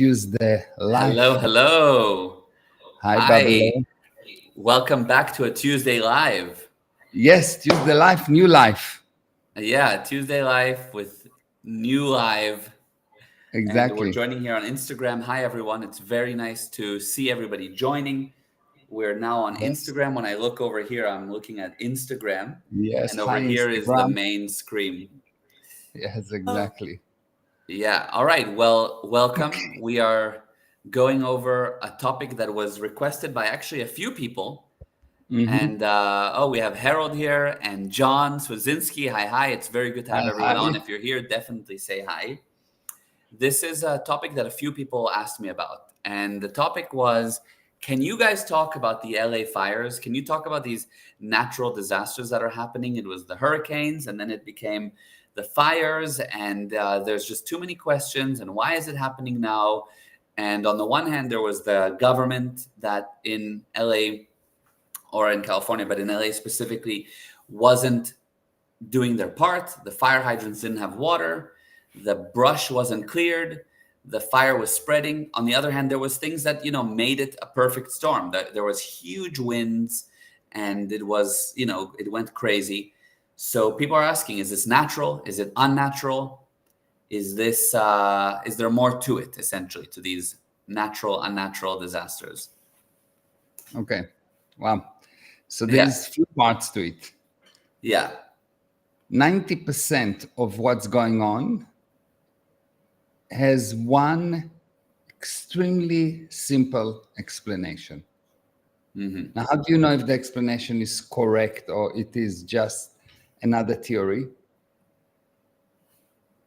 Tuesday Hello, Live. hello. Hi, Hi. Babylon. Welcome back to a Tuesday Live. Yes, Tuesday Live, new life. Yeah, Tuesday Live with new live. And we're Exactly. joining here on Instagram. Hi, everyone. It's very nice to see everybody joining. We're now on Yes. Instagram. When I look over here, I'm looking at Instagram. Yes. And over Hi, here is the Instagram. main screen. Yes, exactly. Yeah. All right. Well, welcome. We are going over a topic that was requested by actually a few people. Mm-hmm. And we have Harold here and John Swazinski. Hi. It's very good to have Hi, everyone on. hi. If you're here, definitely say hi. This is a topic that a few people asked me about. And the topic was, can you guys talk about the LA fires? Can you talk about these natural disasters that are happening? It was the hurricanes, and then it became the fires. And there's just too many questions. And why is it happening now? And on the one hand, there was the government that in LA or in California, but in LA specifically, wasn't doing their part. The fire hydrants didn't have water. The brush wasn't cleared. The fire was spreading. On the other hand, there was things that made it a perfect storm. There was huge winds, and it was it went crazy. So people are asking: is this natural? Is it unnatural? Is there more to it? Essentially, to these natural, unnatural disasters. Okay. Wow. So Yeah, there's few parts to it. yeah, 90% of what's going on has one extremely simple explanation. Now, how do you know if the explanation is correct or it is just another theory?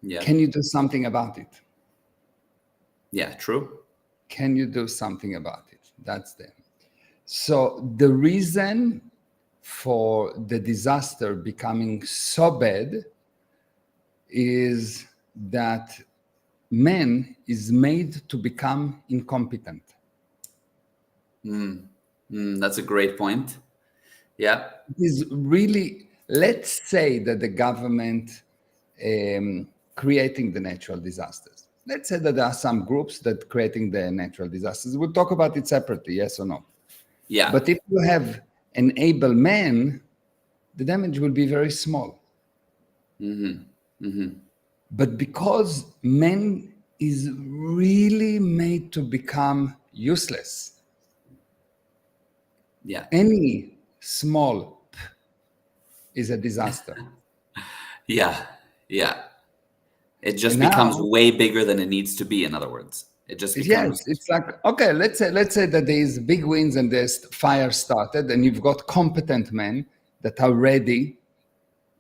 yeah, Can you do something about it? yeah. True. Can you do something about it? That's the so the reason for the disaster becoming so bad is that man is made to become incompetent. That's a great point. Yeah. It is really, let's say that the government creating the natural disasters. Let's say that there are some groups that creating the natural disasters. We'll talk about it separately, yes or no. Yeah. But if you have an able man, the damage will be very small. But because man is really made to become useless, Yeah. any small is a disaster. Yeah. Yeah. It just And becomes now, way bigger than it needs to be, in other words. It just becomes yes, it's like, okay, let's say that there's big winds and there's fire started, and you've got competent men that are ready,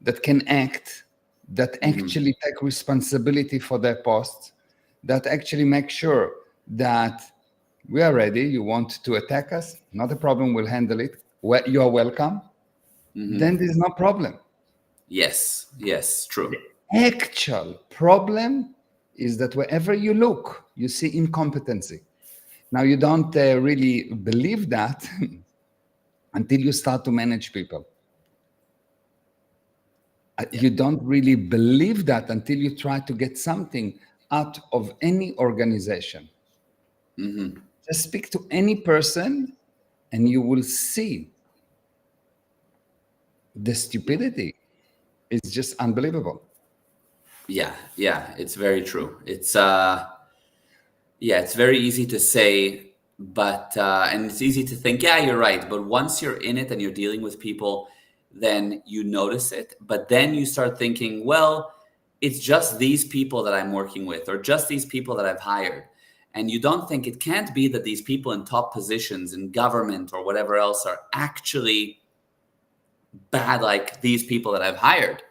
that can act, that actually take responsibility for their posts, that actually make sure that we are ready. You want to attack us? Not a problem. We'll handle it. Well, you're welcome. Then there's no problem. yes, true. Actual problem is that wherever you look, you see incompetency. Now, you don't really believe that until you start to manage people. Yeah. You don't really believe that until you try to get something out of any organization. Just speak to any person and you will see the stupidity is just unbelievable. Yeah, it's very true. It's very easy to say, but and it's easy to think, yeah, you're right. But once you're in it and you're dealing with people, then you notice it. But then you start thinking, well, it's just these people that I'm working with, or just these people that I've hired. And you don't think it can't be that these people in top positions in government or whatever else are actually bad like these people that I've hired.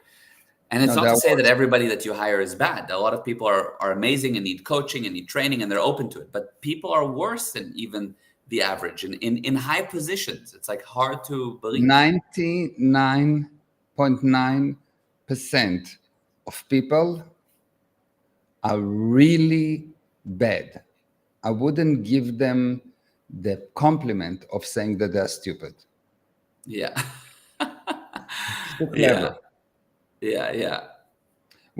And it's No, not there to say that was. everybody that you hire is bad. A lot of people are amazing and need coaching and need training and they're open to it. But people are worse than even the average in high positions. It's like hard to believe. 99.9% of people are really bad. I wouldn't give them the compliment of saying that they're stupid. Yeah. It's too Yeah. clever. Yeah.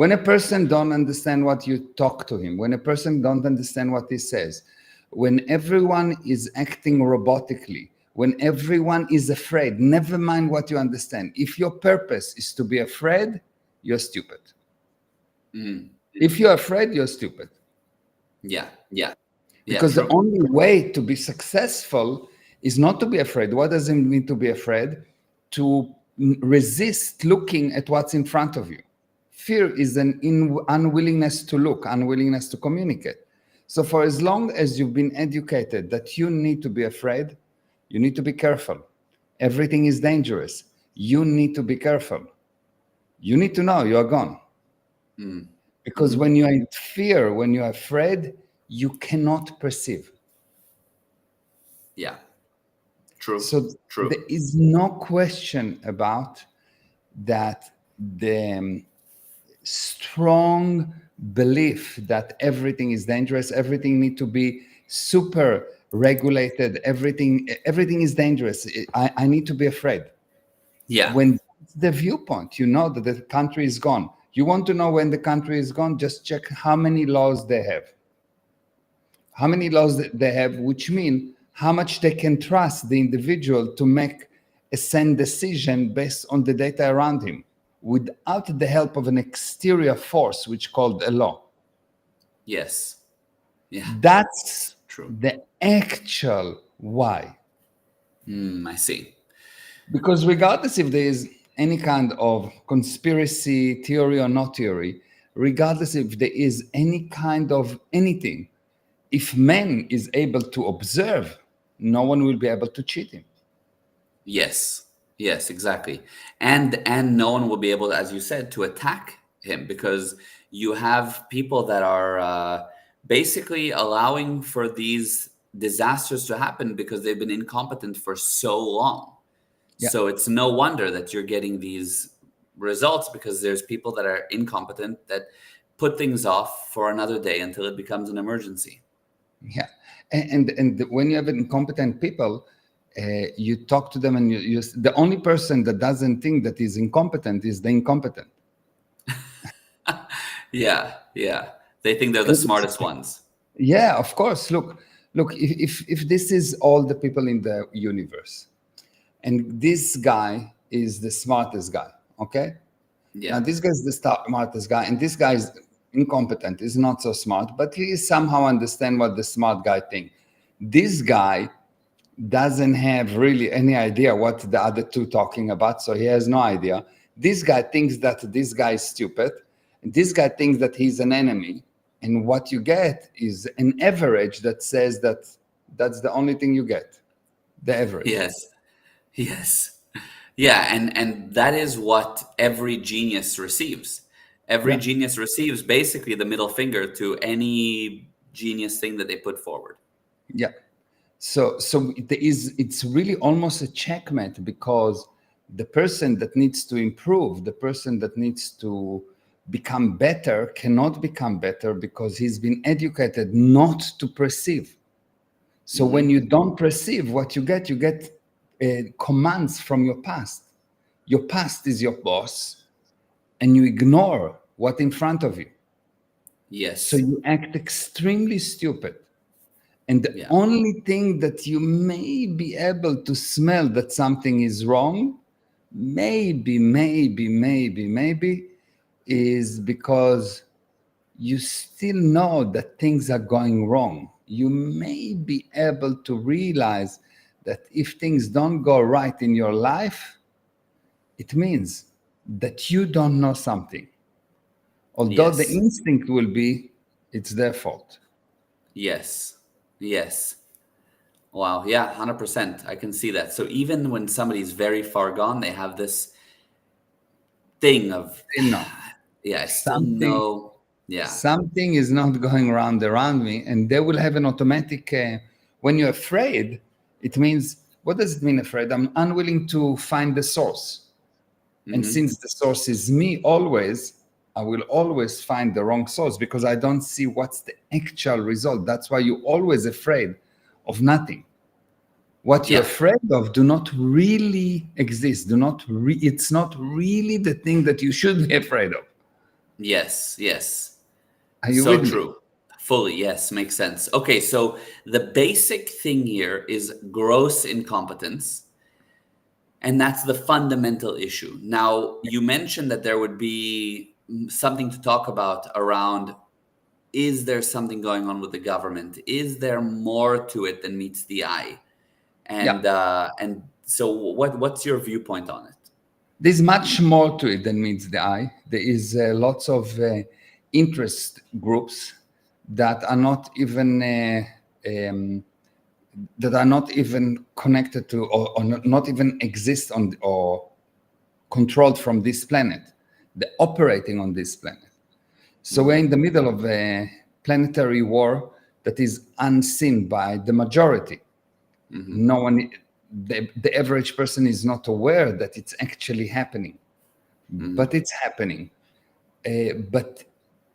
When a person don't understand what you talk to him, when a person don't understand what he says, when everyone is acting robotically, when everyone is afraid, never mind what you understand. If your purpose is to be afraid, you're stupid. If you're afraid, you're stupid. Yeah. Because True. the only way to be successful is not to be afraid. What does it mean to be afraid? To resist looking at what's in front of you. Fear is an unwillingness to look, unwillingness to communicate. So for as long as you've been educated that you need to be afraid, you need to be careful. Everything is dangerous. You need to be careful. You need to know you are gone. Because when you are in fear, when you are afraid, you cannot perceive. Yeah. True. So True. there is no question about that. The strong belief that everything is dangerous, everything need to be super regulated, everything is dangerous. I need to be afraid. Yeah. When the viewpoint, you know that the country is gone. You want to know when the country is gone? Just check how many laws they have. How many laws they have, which mean how much they can trust the individual to make a sane decision based on the data around him, without the help of an exterior force, which called a law. Yes. Yeah. That's True. the actual why. I see. Because regardless if there is any kind of conspiracy theory or not theory, regardless if there is any kind of anything, if man is able to observe, no one will be able to cheat him. Yes. Yes, exactly. And no one will be able, as you said, to attack him, because you have people that are basically allowing for these disasters to happen because they've been incompetent for so long. Yeah. So it's no wonder that you're getting these results, because there's people that are incompetent that put things off for another day until it becomes an emergency. Yeah, and when you have incompetent people, you talk to them, and you the only person that doesn't think that is incompetent is the incompetent. Yeah. They think they're the smartest ones. Yeah, of course. Look. If this is all the people in the universe, and this guy is the smartest guy, okay? Yeah. Now this guy is the smartest guy, and this guy is incompetent. Is not so smart, but he somehow understand what the smart guy think. This guy doesn't have really any idea what the other two talking about, so he has no idea. This guy thinks that this guy is stupid, and this guy thinks that he's an enemy. And what you get is an average that says that that's the only thing you get, the average. Yes. Yeah, and that is what every genius receives. Every genius receives basically the middle finger to any genius thing that they put forward. Yeah. So it's really almost a checkmate, because the person that needs to improve, the person that needs to become better, cannot become better because he's been educated not to perceive. So when you don't perceive, what you get commands from your past. Your past is your boss, and you ignore what's in front of you. Yes. So you act extremely stupid. And the only thing that you may be able to smell that something is wrong, maybe, is because you still know that things are going wrong. You may be able to realize that if things don't go right in your life, it means that you don't know something. Although the instinct will be, it's their fault. Yes. Wow. Yeah, 100%. I can see that. So even when somebody's very far gone, they have this thing of, I still know. Yeah. Something is not going around me, and they will have an automatic. When you're afraid, it means, what does it mean afraid? I'm unwilling to find the source. And since the source is me always, I will always find the wrong source, because I don't see what's the actual result. That's why you're always afraid of nothing. What you're afraid of do not really exist. It's not really the thing that you should be afraid of. Yes, yes. Are you So with me? true. Fully, yes, makes sense. Okay, so the basic thing here is gross incompetence, and that's the fundamental issue. Now, you mentioned that there would be something to talk about around, is there something going on with the government? Is there more to it than meets the eye? Yeah. And so what's your viewpoint on it? There's much more to it than meets the eye. There is lots of interest groups that are not even connected to, or not even exist on, or controlled from this planet. They're operating on this planet. So we're in the middle of a planetary war that is unseen by the majority. No one, the average person is not aware that it's actually happening, but it's happening. But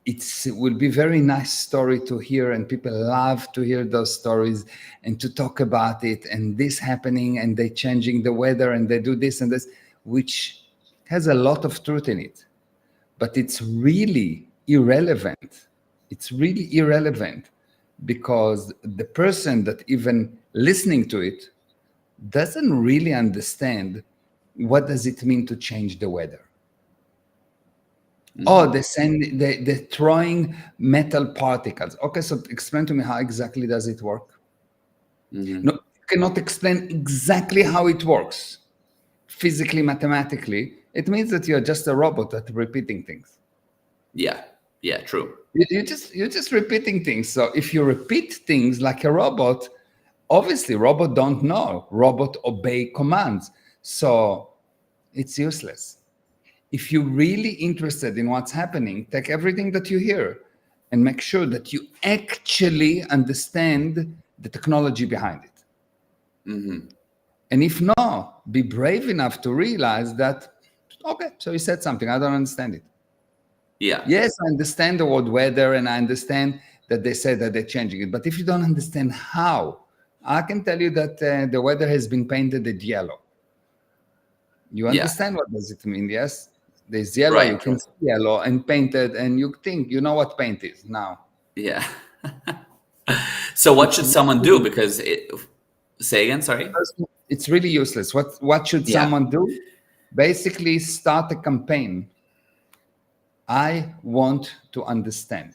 it will be very nice story to hear, and people love to hear those stories and to talk about it, and this happening, and they changing the weather, and they do this and this, which has a lot of truth in it. But it's really irrelevant. It's really irrelevant because the person that even listening to it doesn't really understand what does it mean to change the weather. Oh, they're throwing metal particles. Okay, so explain to me how exactly does it work? No, you cannot explain exactly how it works physically, mathematically. It means that you're just a robot at repeating things. Yeah, true. You're just repeating things. So if you repeat things like a robot, obviously robot don't know. Robot obey commands. So it's useless. If you're really interested in what's happening, take everything that you hear and make sure that you actually understand the technology behind it. And if not, be brave enough to realize that, okay, so you said something, I don't understand it. Yeah. Yes, I understand the word weather, and I understand that they say that they're changing it. But if you don't understand how, I can tell you that the weather has been painted at yellow. You understand what does it mean? Yes, there's yellow. Right, You can right. see yellow and painted, and you think you know what paint is now. Yeah. So what should someone do? Because say again, sorry. It's really useless. What should Yeah. someone do? Basically, start a campaign. I want to understand.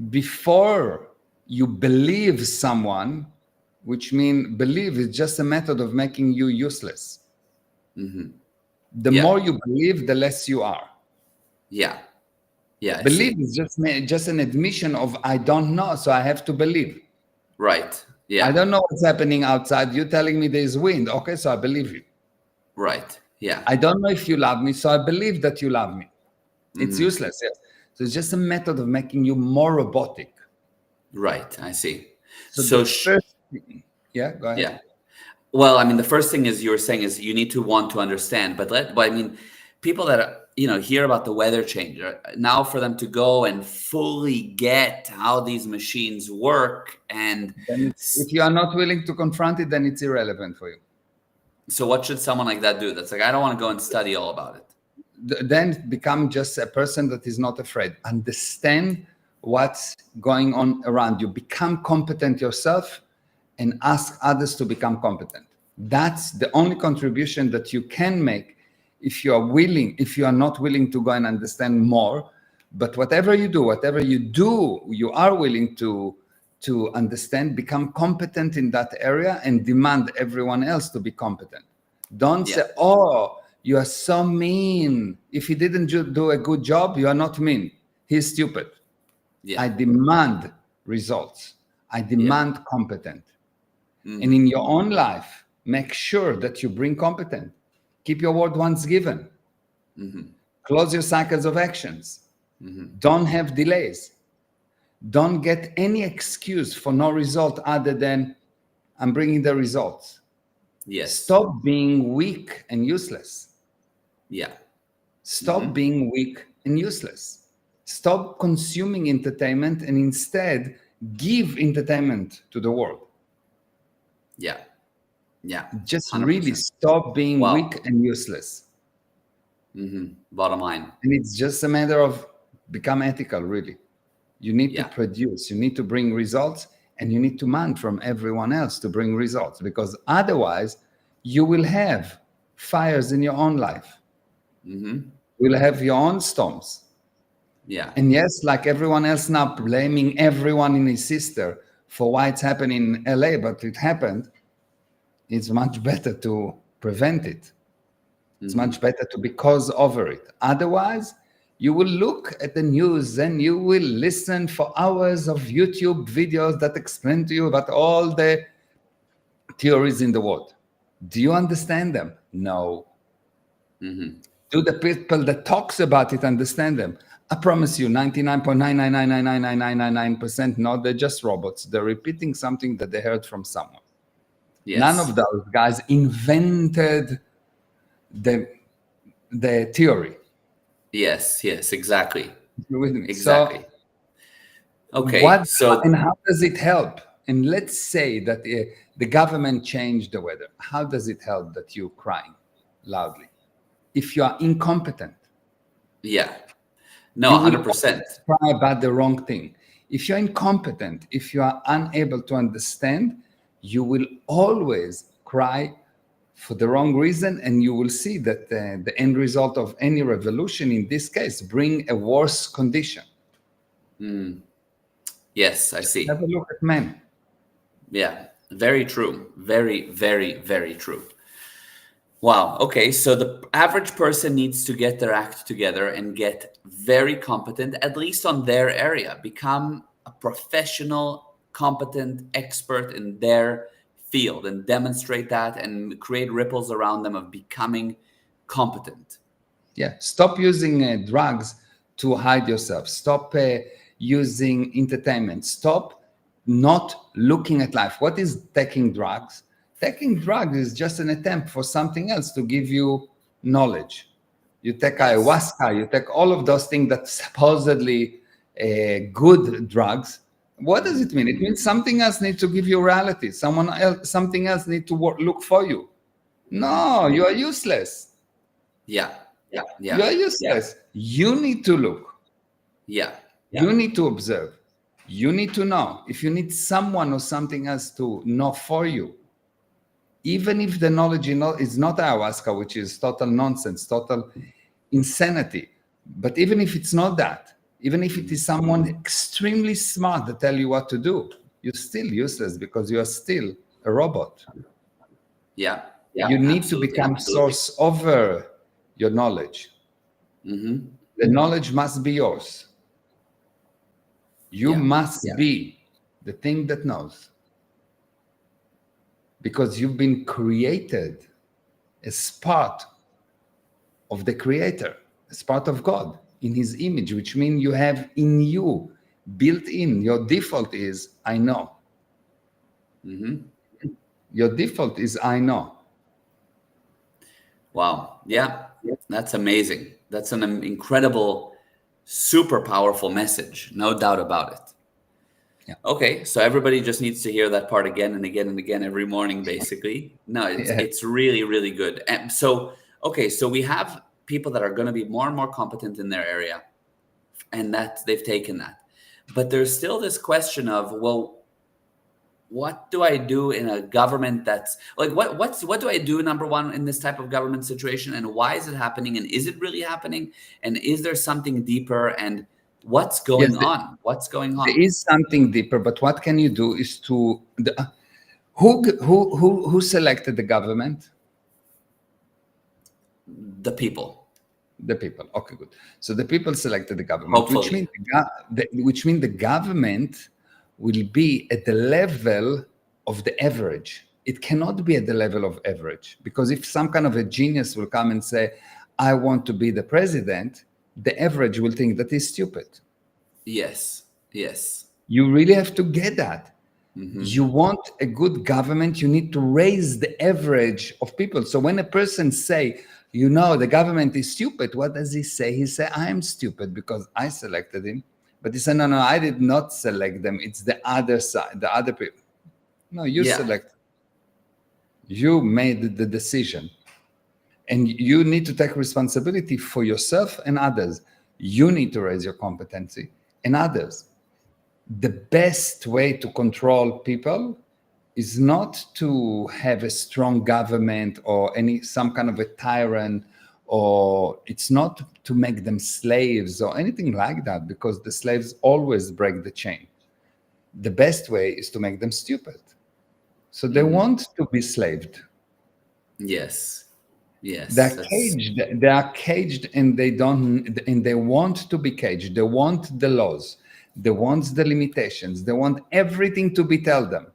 Before you believe someone, which means believe is just a method of making you useless. The more you believe, the less you are. Yeah. Yeah. I Believe see. is just an admission of I don't know, so I have to believe. Right. Yeah. I don't know what's happening outside. You're telling me there's wind. Okay, so I believe you. Right. Yeah. I don't know if you love me, so I believe that you love me. It's useless, yes. So it's just a method of making you more robotic. Right. I see. So So the first thing, yeah, go ahead. yeah. Well, I mean, the first thing is you were saying is you need to want to understand, but I mean, people that hear about the weather change now, for them to go and fully get how these machines work, and Then if you are not willing to confront it, then it's irrelevant for you. so what should someone like that do? That's like, I don't want to go and study all about it. Then become just a person that is not afraid. Understand what's going on around you. Become competent yourself and ask others to become competent. That's the only contribution that you can make if you are willing, if you are not willing to go and understand more. But whatever you do, you are willing to understand, become competent in that area, and demand everyone else to be competent. Don't say, oh, you are so mean. If he didn't do a good job, you are not mean. He's stupid. Yeah. I demand results. I demand competent. And in your own life, make sure that you bring competent. Keep your word once given. Close your cycles of actions. Don't have delays. Don't get any excuse for no result other than I'm bringing the results. Yes. Stop being weak and useless. Yeah. Stop being weak and useless. Stop consuming entertainment and instead give entertainment to the world. Yeah. Just 100%. really stop being Wow. weak and useless. Bottom line. And it's just a matter of become ethical, really. You need to Yeah. produce, you need to bring results, and you need to demand from everyone else to bring results, because otherwise you will have fires in your own life. Mm-hmm. You'll have your own storms. Yeah. And yes, like everyone else now blaming everyone in his sister for why it's happening in LA, but it happened. It's much better to prevent it. It's much better to be cause over it. Otherwise, you will look at the news and you will listen for hours of YouTube videos that explain to you about all the theories in the world. Do you understand them? No. Do the people that talks about it understand them? I promise you, 99.9999999% no, they're just robots. They're repeating something that they heard from someone. Yes. None of those guys invented the theory. Yes, exactly. You with me? Exactly. So Okay. and how does it help? And let's say that the government changed the weather. How does it help that you're crying loudly? If you are incompetent, yeah. No, you will 100%. cry about the wrong thing. If you're incompetent, if you are unable to understand, you will always cry for the wrong reason, and you will see that the end result of any revolution, in this case, bring a worse condition. Yes, I see. Have a look at men. Yeah, very true. Very, very, very true. Wow. Okay. So the average person needs to get their act together and get very competent, at least on their area, become a professional, competent expert in their field and demonstrate that and create ripples around them of becoming competent. Yeah. Stop using drugs to hide yourself. Stop using entertainment. Stop not looking at life. What is taking drugs? Taking drugs is just an attempt for something else to give you knowledge. You take ayahuasca, you take all of those things that supposedly good drugs. What does it mean? It means something else needs to give you reality. Something else needs to look for you. No, you are useless. Yeah. You are useless. You need to look. Yeah. You need to observe. You need to know. If you need someone or something else to know for you, even if the knowledge is not ayahuasca, which is total nonsense, total insanity, but even if it's not that, even if it is someone extremely smart that tell you what to do, you're still useless because you are still a robot. Yeah. You need to become source over your knowledge. The knowledge must be yours. You must be the thing that knows. Because you've been created as part of the Creator, as part of God, in His image, which means you have in you, built in, your default is, I know. Your default is, I know. Wow. Yeah. That's amazing. That's an incredible, super powerful message. No doubt about it. Yeah. Okay, so everybody just needs to hear that part again and again and again every morning, basically. No, it's really, really good. And so, okay, so we have people that are going to be more and more competent in their area, and that they've taken that. But there's still this question of, well, what do I do in a government that's like, what do I do, number one, in this type of government situation, and why is it happening, and is it really happening, and is there something deeper, and what's going on? What's going on? There is something deeper, but what can you do is to who selected the government? The people. The people. Okay, good. So the people selected the government, Hopefully. which means the government will be at the level of the average. It cannot be at the level of average, because if some kind of a genius will come and say, I want to be the president, the average will think that he's stupid. Yes. You really have to get that. You want a good government, you need to raise the average of people. So when a person say, the government is stupid, what does he say? He say, I am stupid because I selected him. But he said, no, I did not select them. It's the other side, the other people. No, you select. You made the decision. And you need to take responsibility for yourself and others. You need to raise your competency and others. The best way to control people is not to have a strong government or some kind of a tyrant, or it's not to make them slaves or anything like that, because the slaves always break the chain. The best way is to make them stupid. So they want to be slaved. Yes. Yes. They're caged. They are caged, and they want to be caged. They want the laws. They want the limitations. They want everything to be told them.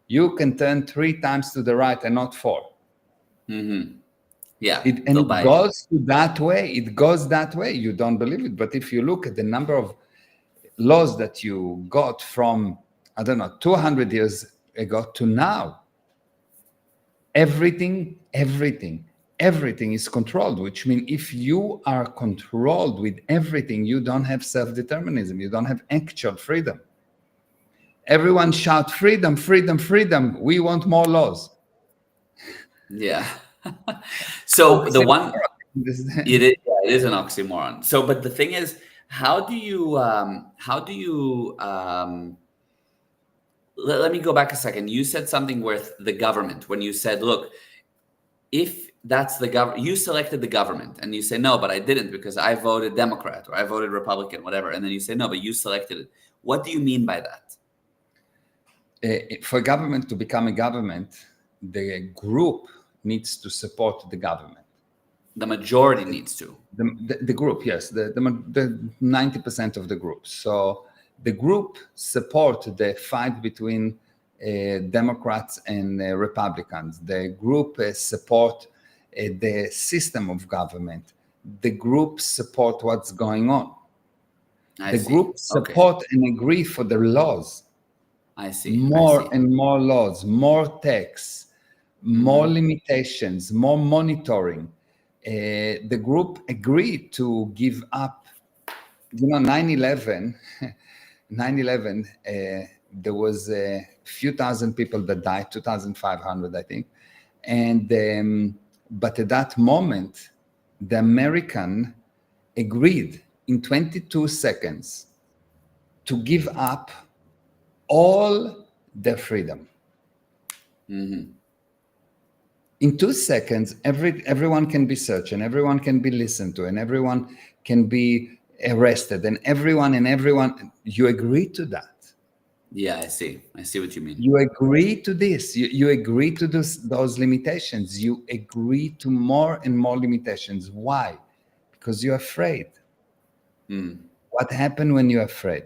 You can turn 3 times to the right and not 4. Yeah. It goes that way. It goes that way. You don't believe it. But if you look at the number of laws that you got from, 200 years ago to now, everything is controlled, which means if you are controlled with everything, you don't have self-determinism. You don't have actual freedom. Everyone shout freedom, freedom, freedom. We want more laws. Yeah. So it is an oxymoron. So, but the thing is, how do you let me go back a second. You said something with the government when you said, look, if that's the government, you selected the government, and you say, no, but I didn't because I voted Democrat or I voted Republican, whatever. And then you say, no, but you selected it. What do you mean by that? For government to become a government, the group needs to support the government. The majority needs to. The group, yes, the 90% of the group. So the group support the fight between Democrats and Republicans. The group support the system of government. The group support what's going on. The group support and agree for the laws. I see. More and more laws, more tax, more limitations, more monitoring. The group agreed to give up. 9/11, there was a few thousand people that died, 2,500, I think. And but at that moment, the American agreed in 22 seconds to give up all their freedom. In 2 seconds, everyone can be searched, and everyone can be listened to, and everyone can be arrested, and everyone, you agree to that. Yeah, I see what you mean. You agree to this. You agree to those limitations. You agree to more and more limitations. Why? Because you're afraid. What happens when you're afraid?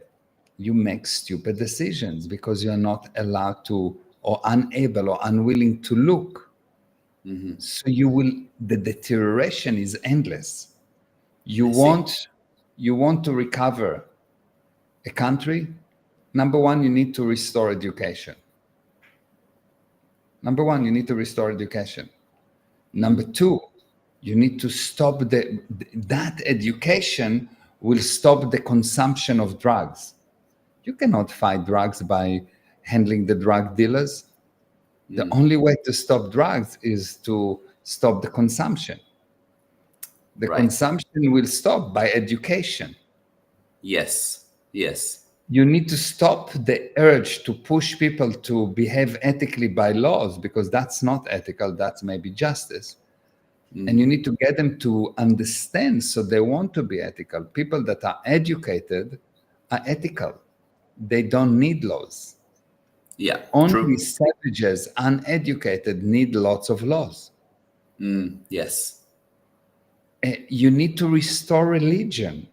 You make stupid decisions because you're not allowed to, or unable or unwilling to look. So the deterioration is endless. You want to recover a country. Number one, you need to restore education. Number two, you need to stop that education will stop the consumption of drugs. You cannot fight drugs by handling the drug dealers. The only way to stop drugs is to stop the consumption. The consumption will stop by education. Yes. You need to stop the urge to push people to behave ethically by laws, because that's not ethical, that's maybe justice. And you need to get them to understand, so they want to be ethical. People that are educated are ethical. They don't need laws. Yeah. Only savages, uneducated, need lots of laws. Yes. You need to restore religion,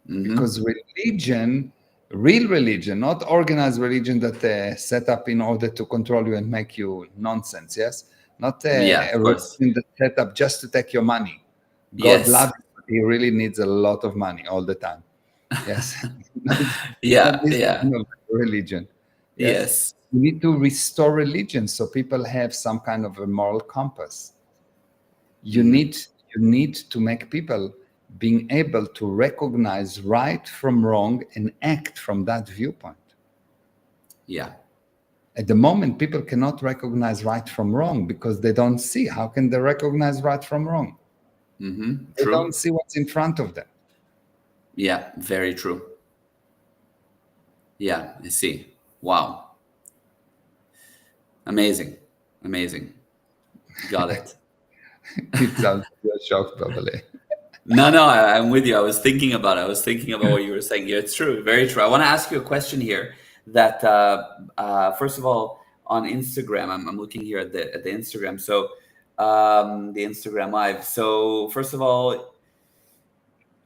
because religion, real religion, not organized religion that set up in order to control you and make you nonsense. Yes, not a religion that set up just to take your money. God loves you, but He really needs a lot of money all the time. Yes. Religion. Yes. You need to restore religion so people have some kind of a moral compass. You need to make people being able to recognize right from wrong and act from that viewpoint. Yeah. At the moment, people cannot recognize right from wrong because they don't see. How can they recognize right from wrong? They True. don't see what's in front of them. Yeah, very true. Yeah, I see. Wow. Amazing. Got it. It sounds like a shock, probably. No, I'm with you. I was thinking about what you were saying here. It's true, very true. I want to ask you a question here. That first of all, on Instagram, I'm looking here at the Instagram. So the Instagram live. So first of all,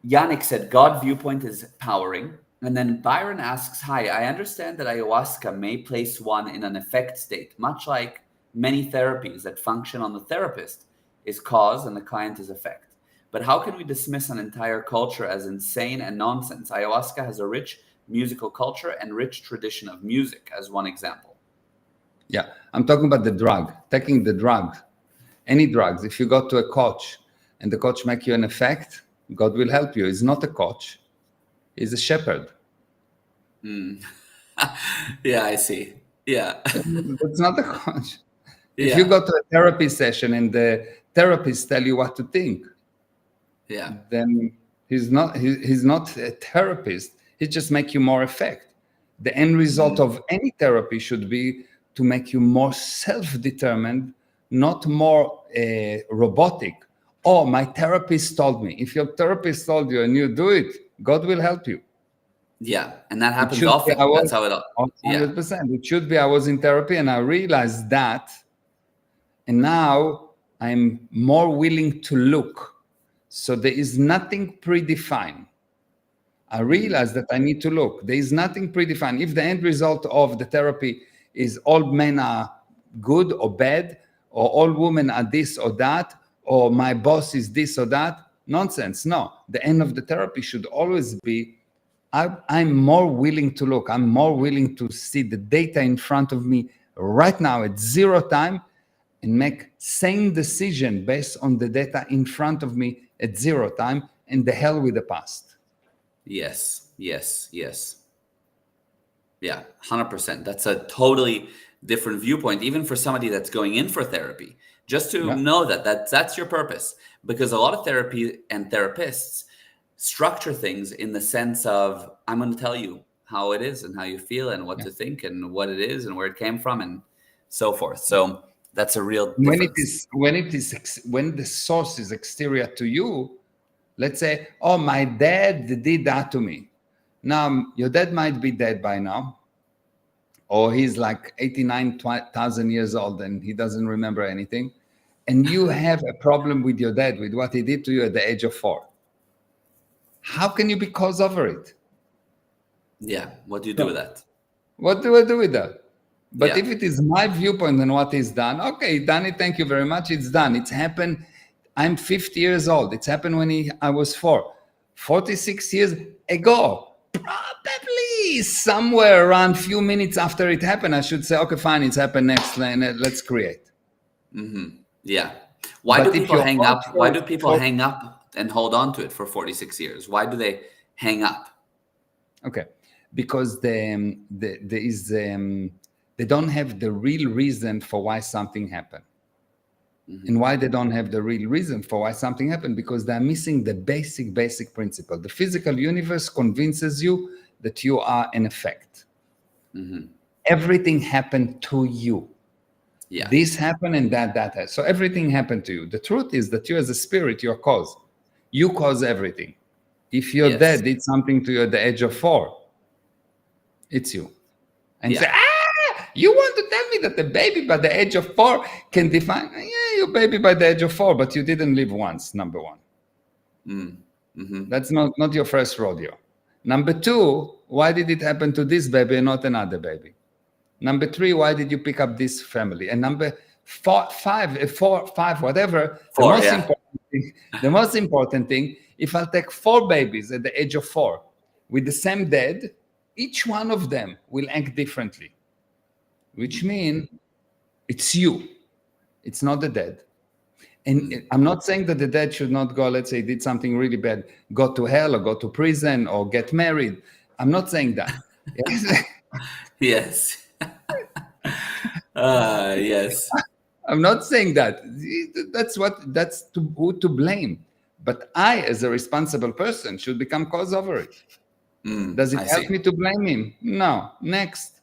Yannick said God viewpoint is powering. And then Byron asks, hi, I understand that ayahuasca may place one in an effect state, much like many therapies that function on the therapist is cause and the client is effect. But how can we dismiss an entire culture as insane and nonsense? Ayahuasca has a rich musical culture and rich tradition of music, as one example. Yeah, I'm talking about the drug, taking the drug, any drugs. If you go to a coach and the coach make you an effect, God will help you. He's not a coach. He's a shepherd. Yeah, I see. Yeah. It's not a coach. Yeah. If you go to a therapy session and the therapist tell you what to think, then he's not a therapist. He just make you more effect. The end result of any therapy should be to make you more self-determined, not more robotic. Oh, my therapist told me. If your therapist told you and you do it, God will help you. Yeah, and that happens often. That's how it. 100%. It should be. I was in therapy and I realized that, and now I'm more willing to look. So there is nothing predefined. I realized that I need to look. There is nothing predefined. If the end result of the therapy is all men are good or bad, or all women are this or that, or my boss is this or that, nonsense. No, the end of the therapy should always be, I'm more willing to look. I'm more willing to see the data in front of me right now at zero time and make same decision based on the data in front of me at zero time, and the hell with the past. Yes. Yeah, 100%. That's a totally different viewpoint, even for somebody that's going in for therapy. Just to know that's your purpose, because a lot of therapy and therapists structure things in the sense of, I'm going to tell you how it is and how you feel and what to think and what it is and where it came from and so forth. So that's a real difference. When the source is exterior to you, let's say, oh, my dad did that to me. Now, your dad might be dead by now, or he's like 89,000 years old and he doesn't remember anything. And you have a problem with your dad, with what he did to you at the age of 4. How can you be cause over it? Yeah. What do you do with that? What do I do with that? But if it is my viewpoint on what is done, okay, done it, thank you very much, it's done. It's happened. I'm 50 years old. It's happened when I was 4. 46 years ago, probably somewhere around a few minutes after it happened, I should say, okay, fine, it's happened next, let's create. Yeah. Why do people hang up? Why do people hang up and hold on to it for 46 years? Why do they hang up? Okay, because they don't have the real reason for why something happened. And why they don't have the real reason for why something happened? Because they're missing the basic principle. The physical universe convinces you that you are an effect. Everything happened to you. Yeah. This happened and that happened. So everything happened to you. The truth is that you as a spirit, you're cause. You cause everything. If your dad did something to you at the age of 4, it's you. And say, you want to tell me that the baby by the age of 4 can define? Yeah, your baby by the age of 4, but you didn't live once, number 1. That's not your first rodeo. Number 2, why did it happen to this baby and not another baby? Number 3, why did you pick up this family? And number 5, whatever. The most important thing, if I'll take 4 babies at the age of 4 with the same dad, each one of them will act differently. Which means it's you. It's not the dad. And I'm not saying that the dad should not go, let's say, did something really bad, go to hell or go to prison or get married. I'm not saying that. Yes. Yes. I'm not saying that. Who to blame. But I, as a responsible person, should become cause over it. Does it I help see. me to blame him? No. Next.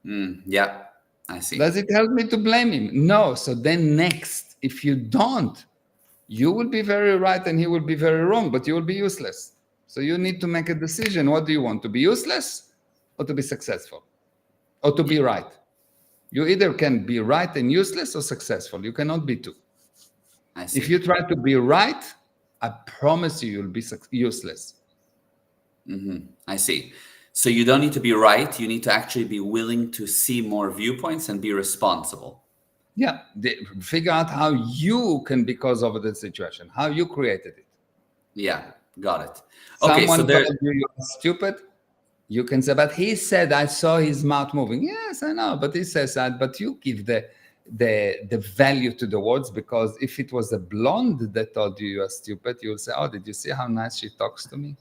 Yeah, I see. Does it help me to blame him? No. So then next, if you don't, you will be very right and he will be very wrong, but you will be useless. So you need to make a decision. What do you want? To be useless or to be successful? Or to be right? You either can be right and useless or successful. You cannot be two. I see. If you try to be right, I promise you'll be useless. I see. So you don't need to be right. You need to actually be willing to see more viewpoints and be responsible. Yeah, figure out how you can be cause of the situation, how you created it. Yeah, got it. Okay, Someone so there. told you are stupid. You can say, but he said I saw his mouth moving. Yes, I know, but he says that. But you give the value to the words, because if it was a blonde that told you you are stupid, you will say, oh, did you see how nice she talks to me?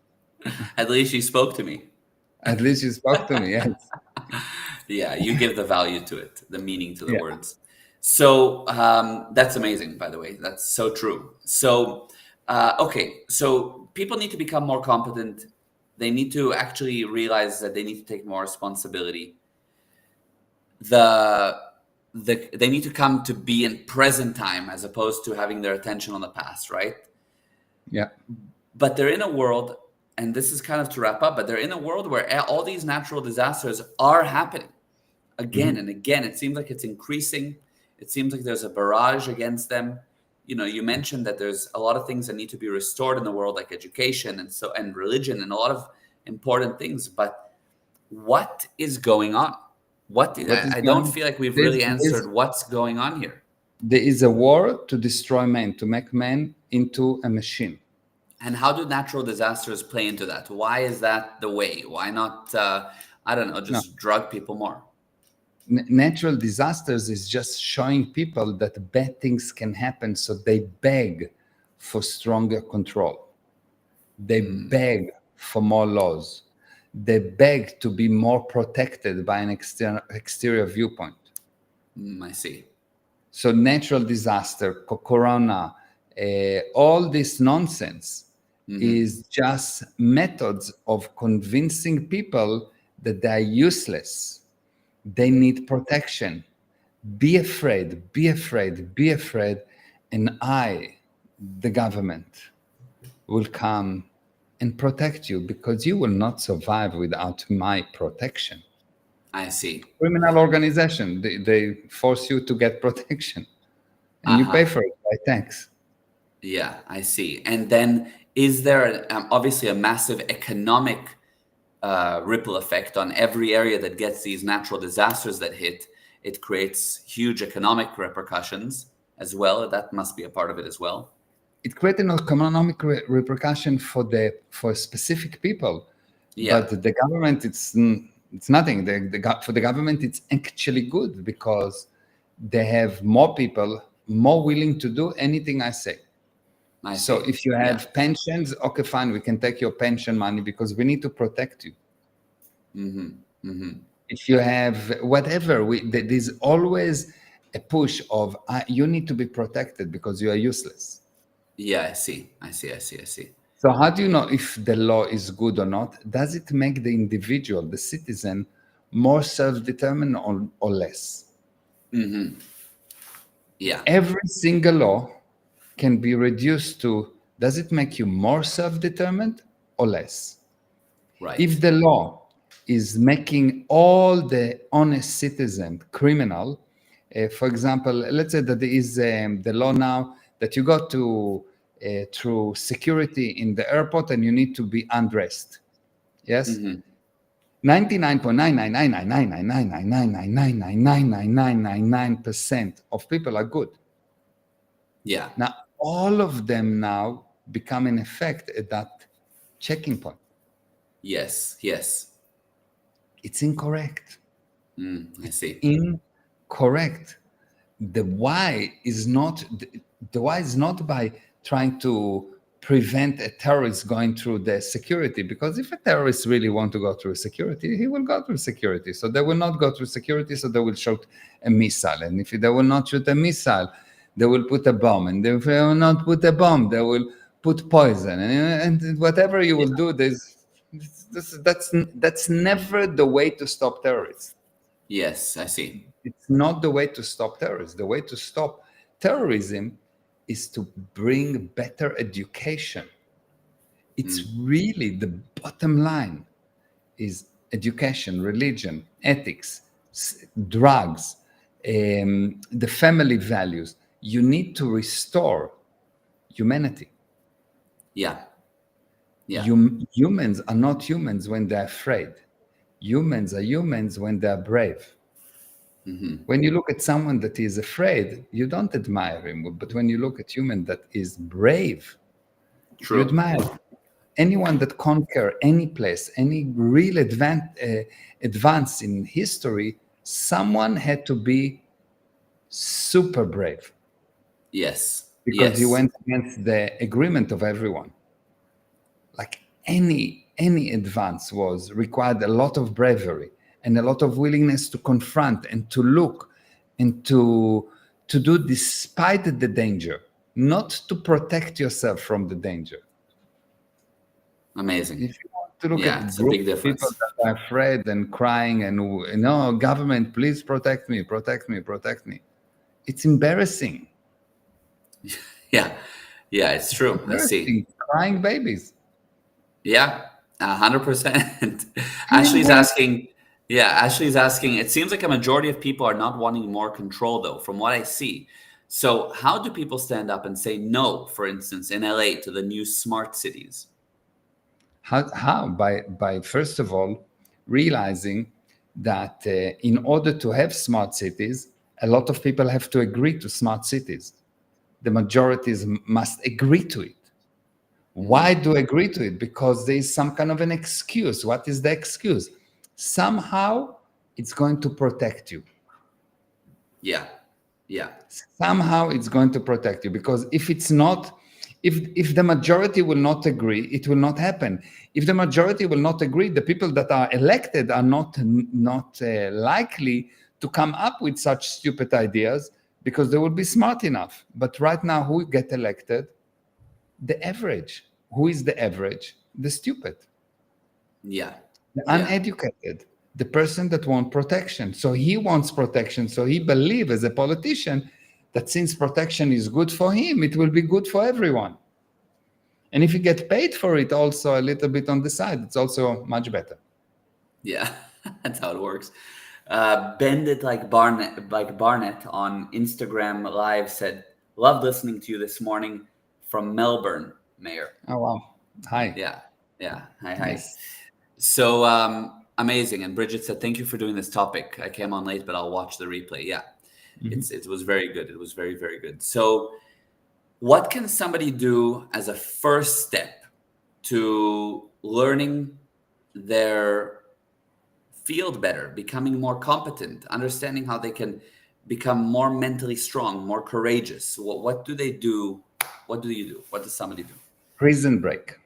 At least you spoke to me. At least you spoke to me. Yes. Yeah, you give the value to it, the meaning to the Yeah. words. So that's amazing, by the way. That's so true. So, okay, so people need to become more competent. They need to actually realize that they need to take more responsibility. They need to come to be in present time as opposed to having their attention on the past, right? Yeah. But they're in a world, and this is kind of to wrap up, but they're in a world where all these natural disasters are happening again and again. It seems like it's increasing. It seems like there's a barrage against them. You know, you mentioned that there's a lot of things that need to be restored in the world, like education and religion and a lot of important things. But what is going on? I don't feel like we've really answered what's going on here. There is a war to destroy man, to make man into a machine. And how do natural disasters play into that? Why is that the way? Why not, I don't know, just drug people more? Natural disasters is just showing people that bad things can happen, so they beg for stronger control. They beg for more laws. They beg to be more protected by an exterior viewpoint. I see. So natural disaster, corona, all this nonsense is just methods of convincing people that they are useless. They need protection. Be afraid, be afraid, be afraid. And I, the government, will come and protect you, because you will not survive without my protection. I see. Criminal organization, they force you to get protection, and you pay for it by tax. Yeah, I see. And then is there obviously a massive economic ripple effect on every area that gets these natural disasters that hit? It creates huge economic repercussions as well. That must be a part of it as well. It creates an economic repercussion for specific people, but the government, it's nothing. For the government, it's actually good, because they have more people more willing to do anything I say. So if you have pensions, okay, fine, we can take your pension money because we need to protect you. If you have whatever, there's always a push of you need to be protected because you are useless. Yeah, I see. So how do you know if the law is good or not? Does it make the individual, the citizen, more self-determined or less? Yeah. Every single law can be reduced to, does it make you more self-determined or less? Right. If the law is making all the honest citizen criminal, for example, let's say that there is the law now that you go to through security in the airport and you need to be undressed. Yes? 99.999999999999999% of people are good. Yeah. Now, all of them now become in effect at that checking point. Yes. It's incorrect. I see. Incorrect. The why is not by trying to prevent a terrorist going through the security, because if a terrorist really want to go through security, he will go through security. So they will not go through security, so they will shoot a missile. And if they will not shoot a missile, they will put a bomb. And if they will not put a bomb, they will put poison. And whatever you will do, that's never the way to stop terrorists. Yes, I see. It's not the way to stop terrorists. The way to stop terrorism is to bring better education. It's really the bottom line is education, religion, ethics, drugs, the family values. You need to restore humanity. Yeah. Yeah. Humans are not humans when they're afraid. Humans are humans when they're brave. When you look at someone that is afraid, you don't admire him. But when you look at human that is brave, you admire him. Anyone that conquer any place, any real advance in history, someone had to be super brave. Yes. Because he went against the agreement of everyone. Like any advance was required a lot of bravery and a lot of willingness to confront and to look and to do despite the danger, not to protect yourself from the danger. Amazing. If you want to look at it's a big difference. People that are afraid and crying and, no, government, please protect me, protect me, protect me. It's embarrassing. Yeah, it's true. I see. Crying babies. Yeah, 100%. Ashley's asking. Yeah, Ashley's asking. It seems like a majority of people are not wanting more control, though, from what I see. So, how do people stand up and say no, for instance, in LA to the new smart cities? How? By first of all, realizing that in order to have smart cities, a lot of people have to agree to smart cities. The majorities must agree to it. Why do I agree to it? Because there is some kind of an excuse. What is the excuse? Somehow it's going to protect you. Yeah. Somehow it's going to protect you, because if it's not, if the majority will not agree, it will not happen. If the majority will not agree, the people that are elected are not likely to come up with such stupid ideas, because they will be smart enough. But right now, who get elected? The average. Who is the average? The stupid. Yeah. The uneducated. The person that wants protection. So he wants protection. So he believes as a politician that since protection is good for him, it will be good for everyone. And if you get paid for it also a little bit on the side, it's also much better. Yeah, that's how it works. Bend It Like Barnett on Instagram Live said, "Love listening to you this morning from Melbourne, Mayor." Oh, wow. Hi. Yeah. Hi. Nice. So amazing. And Bridget said, "Thank you for doing this topic. I came on late, but I'll watch the replay." Yeah, it was very good. It was very, very good. So what can somebody do as a first step to learning their field better, becoming more competent, understanding how they can become more mentally strong, more courageous? What do they do? What do you do? What does somebody do? Prison break.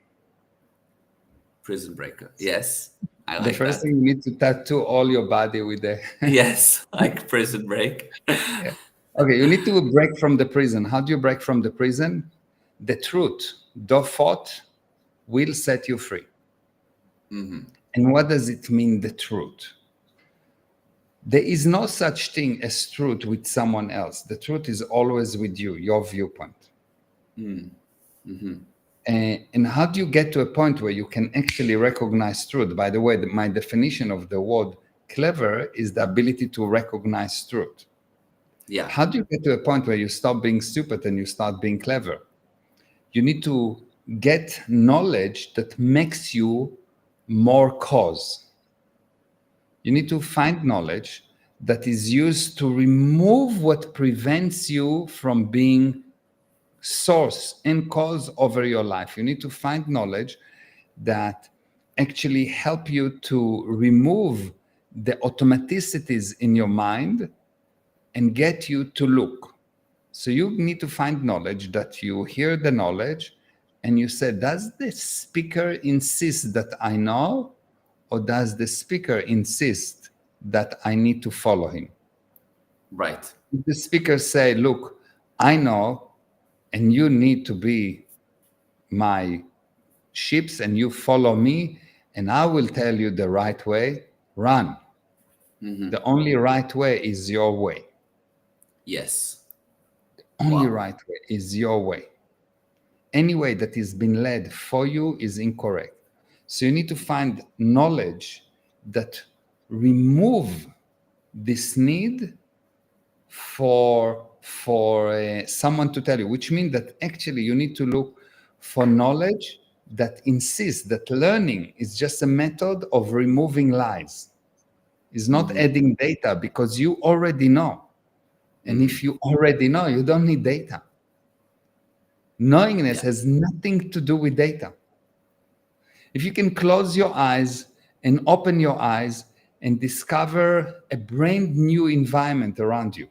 Prison break. Yes, I like the first that. thing, you need to tattoo all your body with the Yes, like prison break. Yeah. Okay, you need to break from the prison. How do you break from the prison? The truth, the thought, will set you free. And what does it mean, the truth? There is no such thing as truth with someone else. The truth is always with you, your viewpoint. And how do you get to a point where you can actually recognize truth? By the way, my definition of the word clever is the ability to recognize truth. Yeah. How do you get to a point where you stop being stupid and you start being clever? You need to get knowledge that makes you more cause. You need to find knowledge that is used to remove what prevents you from being source and cause over your life. You need to find knowledge that actually help you to remove the automaticities in your mind and get you to look. So you need to find knowledge that you hear the knowledge and you say, does the speaker insist that I know, or does the speaker insist that I need to follow him? Right. If the speaker say, look, I know, and you need to be my ships and you follow me, and I will tell you the right way, run. The only right way is your way. Yes. Only Wow. right way is your way. Any way that is been led for you is incorrect. So you need to find knowledge that remove this need for someone to tell you, which means that actually you need to look for knowledge that insists that learning is just a method of removing lies, is not adding data, because you already know. And if you already know, you don't need data. Knowingness has nothing to do with data. If you can close your eyes and open your eyes and discover a brand new environment around you,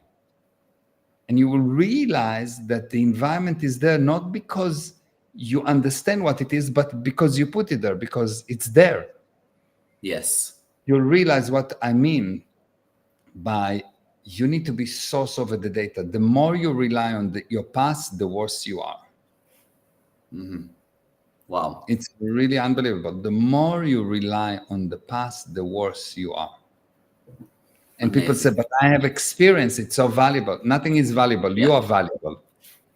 and you will realize that the environment is there not because you understand what it is, but because you put it there, because it's there. Yes. You'll realize what I mean by you need to be source over the data. The more you rely on your past, the worse you are. Wow. It's really unbelievable. The more you rely on the past, the worse you are. And people say, but I have experience. It's so valuable. Nothing is valuable. You are valuable.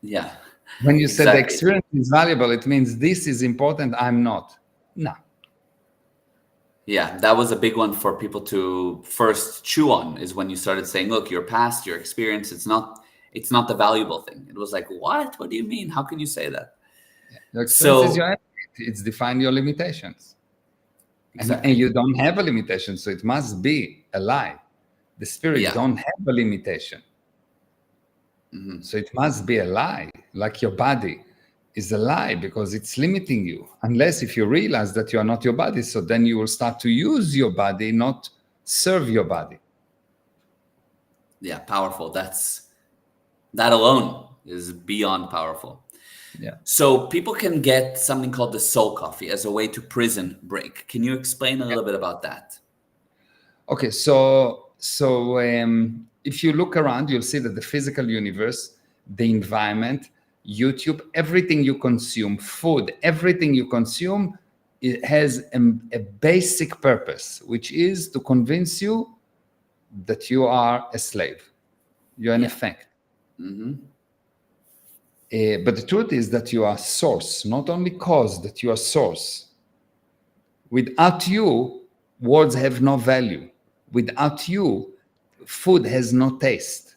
Yeah. When you say the Exactly. experience is valuable, it means this is important. I'm not. No. Yeah, that was a big one for people to first chew on, is when you started saying, look, your past, your experience, it's not the valuable thing. It was like, what do you mean? How can you say that? Your experience is So your it's defined your limitations. exactly. And you don't have a limitation, so it must be a lie. The spirit don't have a limitation. So it must be a lie, like your body is a lie because it's limiting you. Unless if you realize that you are not your body, so then you will start to use your body, not serve your body. Yeah, powerful. That alone is beyond powerful. Yeah. So people can get something called the soul coffee as a way to prison break. Can you explain a little bit about that? Okay, so if you look around, you'll see that the physical universe, the environment, YouTube, everything you consume, food, everything you consume, it has a basic purpose, which is to convince you that you are a slave. You're an effect. But the truth is that you are source, not only cause, that you are source. Without you, words have no value. Without you, food has no taste.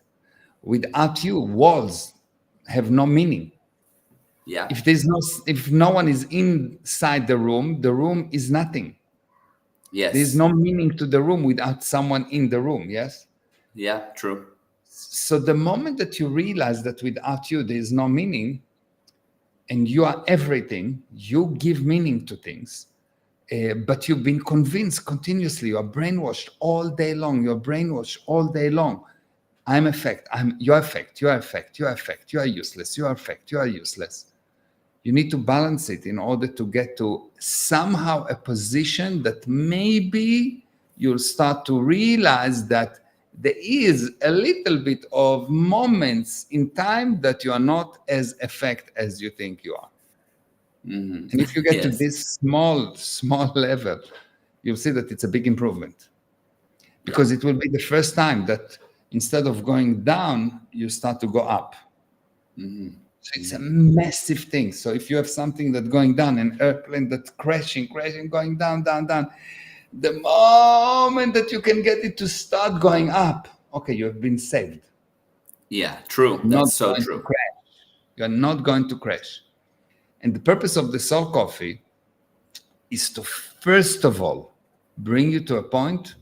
Without you, walls have no meaning. Yeah. If no one is inside the room is nothing. Yes. There's no meaning to the room without someone in the room. Yes. Yeah, true. So the moment that you realize that without you there is no meaning, and you are everything, you give meaning to things. But you've been convinced continuously, you are brainwashed all day long. You're brainwashed all day long. I'm effect. You're effect. You're effect. You're effect. You are useless. You are effect. You are useless. You need to balance it in order to get to somehow a position that maybe you'll start to realize that there is a little bit of moments in time that you are not as effect as you think you are. And if you get to this small level, you'll see that it's a big improvement, because it will be the first time that instead of going down, you start to go up. So it's a massive thing. So if you have something that's going down, an airplane that's crashing, going down, the moment that you can get it to start going up, okay, you have been saved. Yeah, true. That's so true. You're not going to crash. And the purpose of the soul coffee is to, first of all, bring you to a point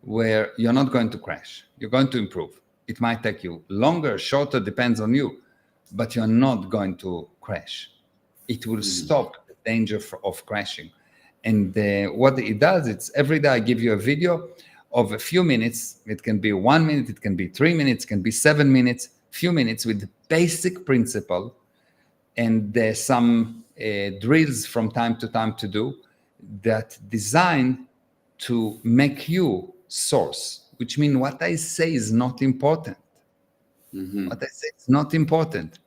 where you're not going to crash. You're going to improve. It might take you longer, shorter, depends on you, but you're not going to crash. It will stop the danger of crashing. And what it does, it's every day I give you a video of a few minutes. It can be 1 minute, it can be 3 minutes, it can be 7 minutes, few minutes with the basic principle and some drills from time to time to do that designed to make you source, which means what I say is not important. What I say is not important.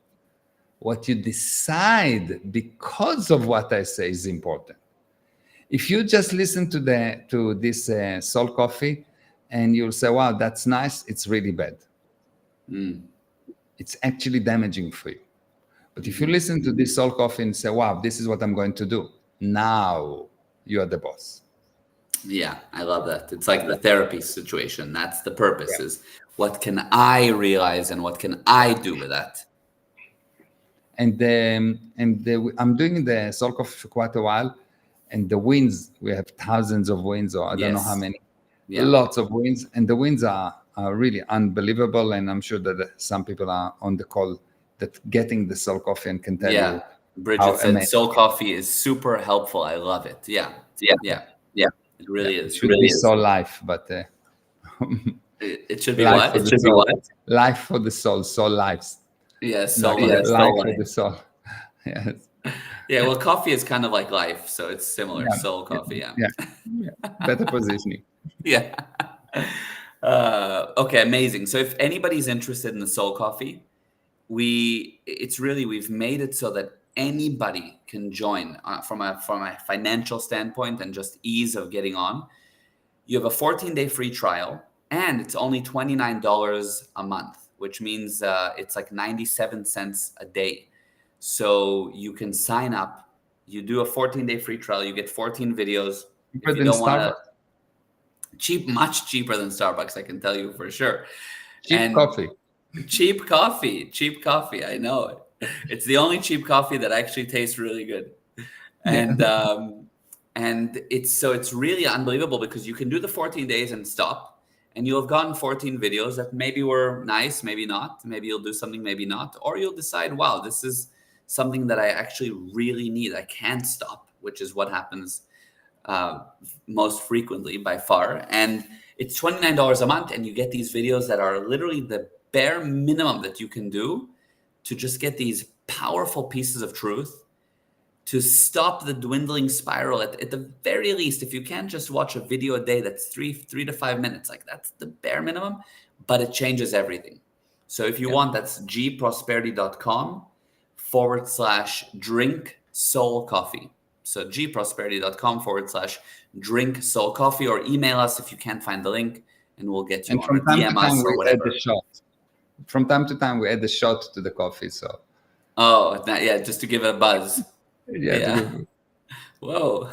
What you decide because of what I say is important. If you just listen to this Soul Coffee and you'll say, wow, that's nice, it's really bad. It's actually damaging for you. But if you listen to this Soul Coffee and say, wow, this is what I'm going to do, now you are the boss. Yeah, I love that. It's like the therapy situation. That's the purpose, is what can I realize and what can I do with that? I'm doing the Soul Coffee for quite a while, and the wins, we have thousands of wins, or I don't know how many, lots of wins, and the wins are really unbelievable. And I'm sure that some people are on the call that getting the Soul Coffee and can tell you. Bridget said Soul Coffee is super helpful. I love it. Yeah. It really is. It should be Soul Life, but it should be what? It should be what? Life for the soul, Soul Lives. Yes, Life for the soul. Yes. Yeah, well, coffee is kind of like life, so it's similar. Soul Coffee, Better positioning. Yeah. Okay, amazing. So if anybody's interested in the Soul Coffee, we've made it so that anybody can join from a financial standpoint and just ease of getting on. You have a 14-day free trial, and it's only $29 a month, which means it's like 97 cents a day. So you can sign up. You do a 14-day free trial. You get 14 videos. Cheaper than Starbucks. Much cheaper than Starbucks, I can tell you for sure. Cheap coffee. Cheap coffee. I know it. It's the only cheap coffee that actually tastes really good. And it's really unbelievable because you can do the 14 days and stop, and you'll have gotten 14 videos that maybe were nice, maybe not. Maybe you'll do something, maybe not. Or you'll decide, wow, this is something that I actually really need. I can't stop, which is what happens most frequently by far. And it's $29 a month, and you get these videos that are literally the bare minimum that you can do to just get these powerful pieces of truth to stop the dwindling spiral. At the very least, if you can't just watch a video a day that's three to 5 minutes, like that's the bare minimum, but it changes everything. So if you want, that's gprosperity.com/drink soul coffee. So gprosperity.com/drink soul coffee, or email us if you can't find the link, and we'll get you on, or DM us or whatever. From time to time, we add a shot to the coffee. So, just to give it a buzz. Yeah. Whoa.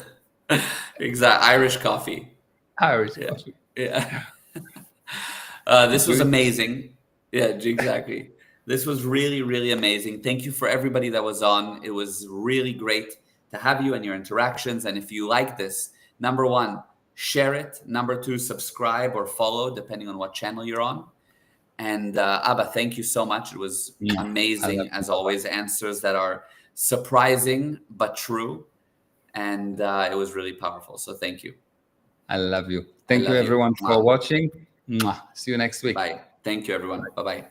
Exactly. Irish coffee. Coffee. Yeah. This was amazing. Yeah, exactly. This was really, really amazing. Thank you for everybody that was on. It was really great to have you and your interactions. And if you like this, number one, share it. Number two, subscribe or follow, depending on what channel you're on. And Abba, thank you so much. It was amazing, as always. Answers that are surprising but true. And it was really powerful. So thank you. I love you. Thank you, everyone, for watching. See you next week. Bye. Thank you, everyone. Bye-bye.